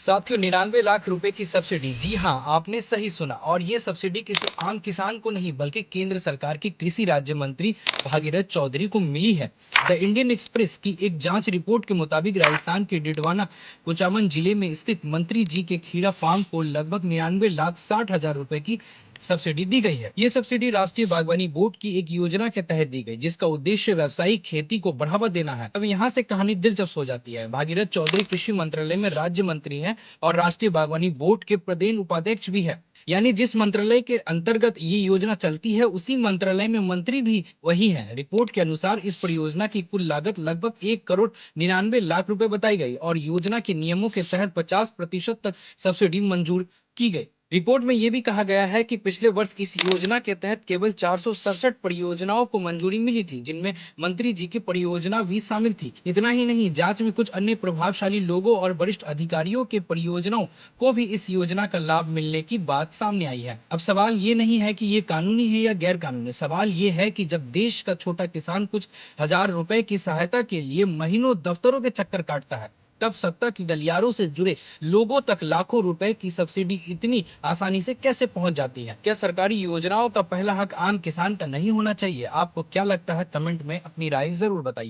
साथियों 99 लाख रुपए की सब्सिडी। जी हाँ, आपने सही सुना। और ये सब्सिडी किसी आम किसान को नहीं बल्कि केंद्र सरकार की कृषि राज्य मंत्री भागीरथ चौधरी को मिली है। द इंडियन एक्सप्रेस की एक जांच रिपोर्ट के मुताबिक राजस्थान के डिडवाना कुचामन जिले में स्थित मंत्री जी के खीरा फार्म को लगभग 99,60,000 रुपए की सब्सिडी दी गई है। ये सब्सिडी राष्ट्रीय बागवानी बोर्ड की एक योजना के तहत दी गई, जिसका उद्देश्य व्यावसायिक खेती को बढ़ावा देना है। अब यहाँ से कहानी दिलचस्प हो जाती है। भागीरथ चौधरी कृषि मंत्रालय में राज्य मंत्री हैं और राष्ट्रीय बागवानी बोर्ड के प्रदेश उपाध्यक्ष भी है। यानी जिस मंत्रालय के अंतर्गत ये योजना चलती है, उसी मंत्रालय में मंत्री भी वही है। रिपोर्ट के अनुसार इस परियोजना की कुल लागत लगभग 1,99,00,000 रुपए बताई गई और योजना के नियमों के तहत 50% तक सब्सिडी मंजूर की गई। रिपोर्ट में यह भी कहा गया है कि पिछले वर्ष इस योजना के तहत केवल 467 परियोजनाओं को मंजूरी मिली थी, जिनमें मंत्री जी की परियोजना भी शामिल थी। इतना ही नहीं, जांच में कुछ अन्य प्रभावशाली लोगों और वरिष्ठ अधिकारियों के परियोजनाओं को भी इस योजना का लाभ मिलने की बात सामने आई है। अब सवाल ये नहीं है कि ये कानूनी है या गैर कानूनी, सवाल ये है कि जब देश का छोटा किसान कुछ हजार रुपए की सहायता के लिए महीनों दफ्तरों के चक्कर काटता है, तब सत्ता की गलियारों से जुड़े लोगों तक लाखों रुपए की सब्सिडी इतनी आसानी से कैसे पहुंच जाती है। क्या सरकारी योजनाओं का पहला हक आम किसान का नहीं होना चाहिए? आपको क्या लगता है? कमेंट में अपनी राय जरूर बताइए।